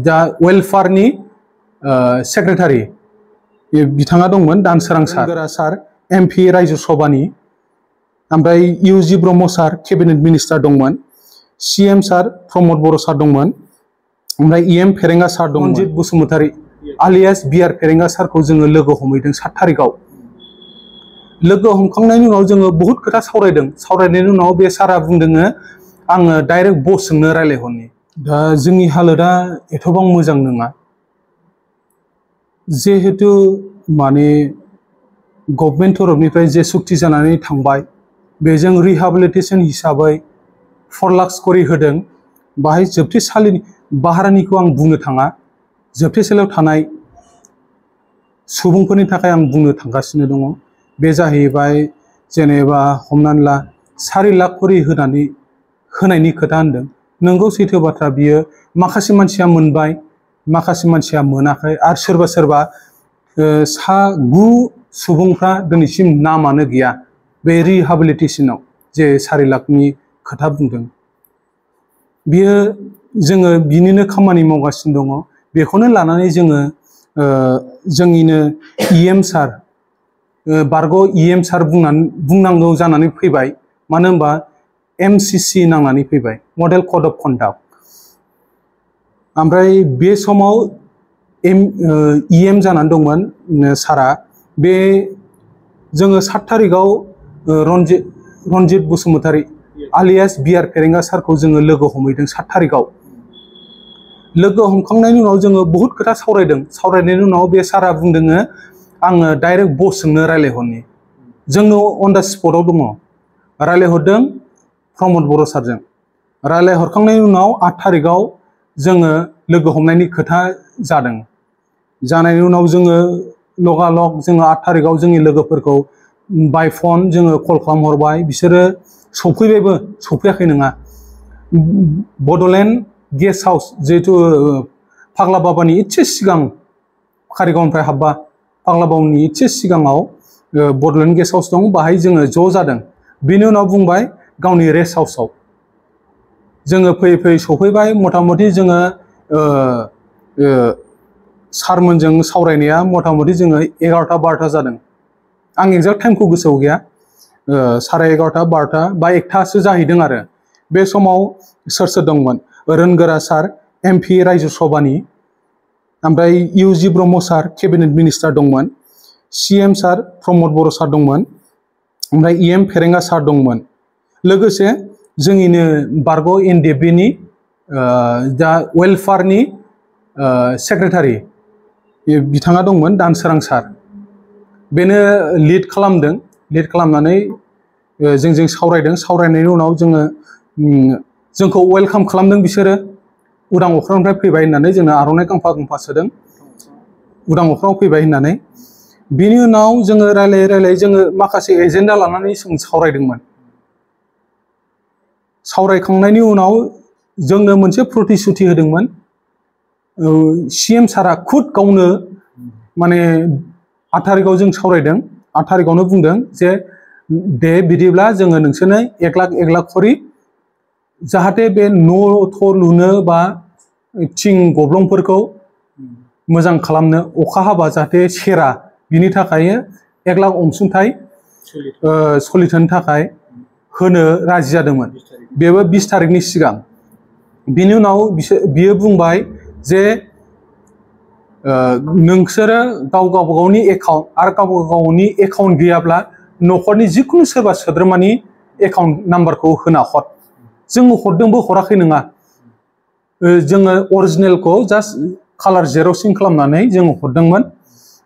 दा वेलफेयारनि सेक्रेटारि बिथाङा दंमोन दानसोरां सार एमपि रायजो सभानि ओमफ्राय इउजि ब्रह्म सार केबिनेट मिनिस्टार दंमोन सीएम सार प्रमद बर' सार दंमोन ओमफ्राय इएम फेरेंगा सार दंमोन रनजित बसुमतारी आलियास बिआर फेरेंगा सारखौ जोङो लोगो हमहैदों 7 तारिखआव लोगो हमखांनायनि उनाव जोङो बहुत खोथा सावरायनायनि उनाव बे सारा बुंदोङो आङो डाइरेक्ट बसजोंनो रायलायहरनि दा जोंनि हालोदा एथबां मोजां नङा जिहेतु माने गभर्नमेन्ट तरफनिफ्राय जे सुक्ति जानानै थांबाय बेजों रिहेबिलिटेशन हिसाबै 4 लाख करि होदों बाहाय जोबथेसालिनि भारानिखौ आं बुंनो थाङा जोबथेसालियाव थानाय सुबुंफोरनि थाखाय आं बुंनो थांगासिनो दङ बे जाहैबाय जेनेबा हमनानै ला 4 लाख करि होनायनि खोथा होनदों नंगौ सैथो बाथ्रा बियो माखासे मानसिया मोनबाय माखासे मानसिया मोनाखै आरो सोरबा 9 सुबुंफ्रा दिनैसिम नामानो गैया बे रिहेबिलिटेशनाव जे 4 लाखनि खोथा बुंदों बियो जोङो बिनिनो खामानि मावगासिनो दङ बेखौनो लानानै जोङो जोंनिनो इएम सार बारग' इएम सार बुंनांगौ जानानै फैबाय मानो होनबा एमसिसि नांनानै फैबाय मडेल कड अफ कन्डाक्ट ओमफ्राय बे समाव इएम जानानै दंमोन सारा बे जोङो 7 तारिखआव रनजित बसुमतारी आलियास बिआर फेरेंगा सारखौ जोङो लोगो हमहैदों 7 तारिखआव लोगो हमखांनायनि उनाव जोङो बहुत खोथा सावरायनायनि उनाव बे सारा बुंदोङो आङो डाइरेक्ट बसजोंनो रायलायहरनि जोंनो अन दा स्पटआव दङ रायलायहरदों प्रमद बर' सारजों रायलायहरखांनायनि उनाव 8 तारिखआव जोङो लोगो हमनायनि खोथा जानायनि उनाव जोङो लगालग जोङो 8 तारिखआव जोंनि लोगोफोरखौ बाय फन जोङो कल खालामहरबाय बिसोरो सफैबायबो सफैयाखै नङा बड'लेण्ड गेस्ट हाउस जिहेतु फाग्ला बाबानि इसे सिगां कारिगावनिफ्राय हाबबा फाग्ला बाबानि इसे सिगाङाव बड'लेण्ड गेस्ट हाउस दं बाहाय जोङो ज' जादों बेनि उनाव बुंबाय गावनि रेस्ट हाउसआव जोङो फैयै सफैबाय मथा मथि जोङो सारमोनजों सावरायनाया मथा मथि जोङो 11टा 12टा जादों आं एक्जाक्ट टाइमखौ गोसोआव गैया 11:30 12टा बा 1टासो जाहैदों आरो बे समाव सोर दंमोन रोनगोरा सार एमपि रायजो सभानि ओमफ्राय इउजि ब्रह्म सार केबिनेट मिनिस्टार दंमोन सीएम सार प्रमद बर' सार दंमोन ओमफ्राय इएम फेरेंगा सार दंमोन लोगोसे जोंनिनो बारग' एनडिएफबिनि दा वेलफेयारनि सेक्रेटारि बिथाङा दंमोन दानसोरां सार बेनो लिड खालामनानै जोंजों सावरायनायनि उनाव जोंखौ वेलकाम खालामदों बिसोरो उदां अख्रांनिफ्राय फैबाय होननानै जोंनो आर'नाइ गांफा सोदों उदां अख्राङाव फैबाय होननानै बिनि उनाव जोङो रायलायै जोङो माखासे एजेन्डा लानानै सावरायदोंमोन सावरायखांनायनि उनाव जोंनो मोनसे प्रतिश्रुति होदोंमोन सीएम सारा खुद गावनो माने 8 तारिखआव जों सावरायदों 8 तारिखआवनो बुंदों जे दे बिदिब्ला जोङो नोंसोरनो 1 लाख करि जाहाथे बे न' लुनो बा थिं गब्लंफोरखौ मोजां खालामनो अखा हाबा जाहाथे सेरा बिनि थाखाय 1 लाख अनसुंथाइ सोलिथनो थाखाय होनो राजि जादोंमोन बेबो 20 तारिखनि सिगां बिनि उनाव बियो बुंबाय जे नोंसोरो गावगावनि एकाउन्ट आरो गावगावनि एकाउन्ट गैयाब्ला न'खरनि जिखुनु सोरबा सोद्रोमानि एकाउन्ट नाम्बारखौ होना हर जों हरदोंबो हराखै नङा जोङो अरिजिनेलखौ जास्ट कालार जेरक्सिं खालामनानै जों हरदोंमोन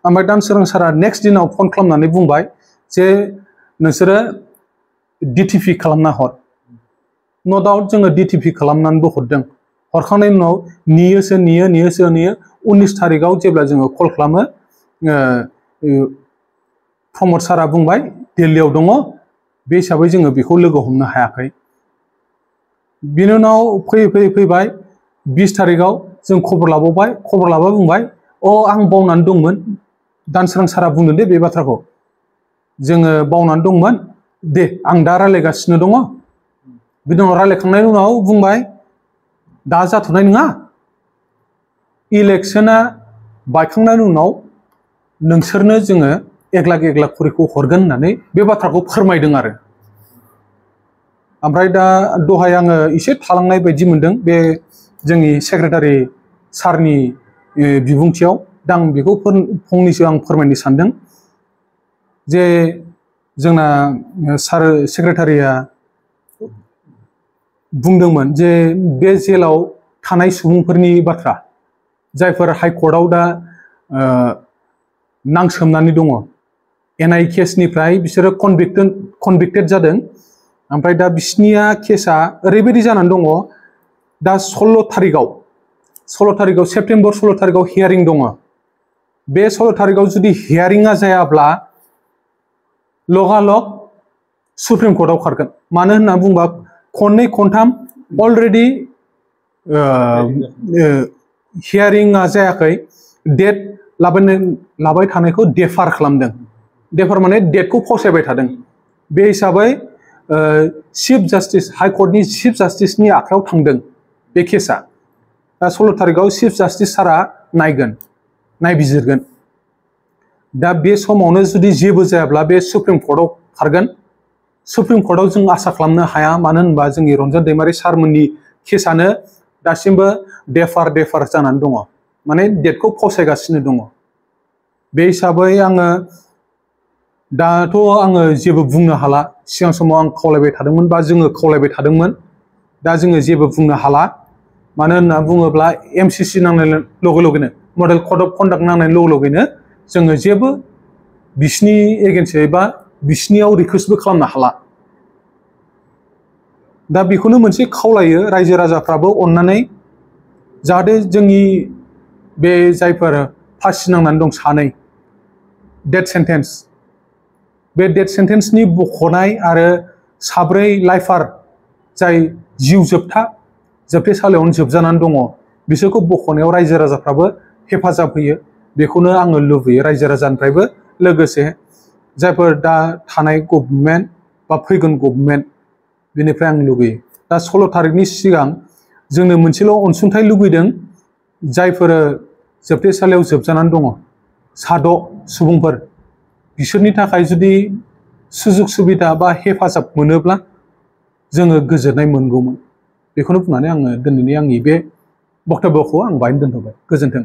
ओमफ्राय दानसोरां सारा नेक्स्ट दिनाव फन खालामनानै बुंबाय जे नोंसोरो डिटिपि खालामना हर नो डाउट जोङो डिटिपि खालामनानैबो हरदों हरखांनायनि उनाव नेयो 19 तारिखआव जेब्ला जोङो कल खालामो प्रमद सारा बुंबाय दिल्लीयाव दङ बे हिसाबै जोङो बेखौ लोगो हमनो हायाखै बिनि उनाव फैबाय 20 तारिखआव जों खबर लाबावबाय खबर लाबा बुंबाय आं बावनानै दंमोन दानसोरां सारा बुंदों दे बे बाथ्राखौ जोङो बावनानै दंमोन दे आं दा रायलायगासिनो दङ बिनि उनाव रायलायखांनायनि उनाव बुंबाय दा जाथ'नाय नङा इलेक्शना बायखांनायनि उनाव नोंसोरनो जोङो 1 लाख खरिखौ हरगोन होननानै बे बाथ्राखौ फोरमायदों आरो ओमफ्राय दा दहाय आङो एसे थालांनाय बायदि मोनदों बे जोंनि सेक्रेटारि सारनि बिबुंथियाव दा आं बेखौ फंनैसो आं फोरमायनो सानदों जे जोंना सार सेक्रेटारिया बुंदोंमोन जे बे जेलाव थानाय सुबुंफोरनि बाथ्रा जायफोर हाइकर्टआव दा नांसोमनानै दङ एनआइ केसनिफ्राय बिसोरो कनभिक्टेड जादों ओमफ्राय दा बिसनिया केसा ओरैबायदि जानानै दङ दा 16 तारिखआव सेप्तेम्बर 16 तारिखआव हियारिं दङ बे 16 तारिखआव जुदि हियारिंआ जायाब्ला लगालग सुप्रिम कर्टआव खारगोन मानो होनना बुंबा खननै खनथाम अलरेडि हियारिंआ जायाखै डेट लाबाय थानायखौ डेफार खालामदों डेफार माने डेटखौ फावसायबाय थादों बे हिसाबै चिफ जास्टिस हाइकर्टनि चिफ जास्टिसनि आखायाव थांदों बे केसा दा 16 तारिखआव चिफ जास्टिस सारा नायबिजिरगोन दा बे समावनो जुदि जेबो जायाब्ला बे सुप्रिम कर्टआव खारगोन सुप्रिम कर्टआव जों आसा खालामनो हाया मानो होनबा जोंनि रन्जन दैमारि सारमोननि केसानो दासिमबो डेफार जानानै दङ माने डेटखौ फावसायगासिनो दङ बे हिसाबै आङो दाथ' आङो जेबो बुंनो हाला सिगां समाव आं खावलायबाय थादोंमोन बा जोङो खावलायबाय थादोंमोन दा जोङो जेबो बुंनो हाला मानो होनना बुङोब्ला एमसिसि नांनाय लगे लगेनो मडेल कड अफ कन्डाक्ट नांनाय लगे लगेनो जोङो जेबो बिसिनि एगेन्स्टै बा बिसिनियाव रिकुवेस्टबो खालामनो हाला दा बेखौनो मोनसे खावलायो रायजो राजाफ्राबो अननानै जाहाथे जोंनि बे जायफोर फासि नांनानै दं सानै डेथ सेन्टेन्स बे डेथ सेन्टेन्सनि बख'नाय आरो साब्रै लाइफार जाय जिउ जोबथेसालियावनो जोबजानानै दङ बिसोरखौ बख'नायाव रायजो राजाफ्राबो हेफाजाब होयो बेखौनो आङो लुबैयो रायजो राजानिफ्रायबो लोगोसे जायफोर दा थानाय गभर्नमेन्ट बा फैगोन गभर्नमेन्ट बेनिफ्राय आं लुबैयो दा 16 तारिखनि सिगां जोंनो मोनसेल' अनसुंथाइ लुबैदों जायफोर जोबथेसालियाव जोबजानानै दङ 6 सुबुंफोर बिसोरनि थाखाय जुदि सुजुग सुबिदा बा हेफाजाब मोनोब्ला जोङो गोजोननाय मोनगौमोन बेखौनो बुंनानै आङो दिनैनि आंनि बे बक्तब्यखौ आं बाहायनो दोनथ'बाय गोजोन्थों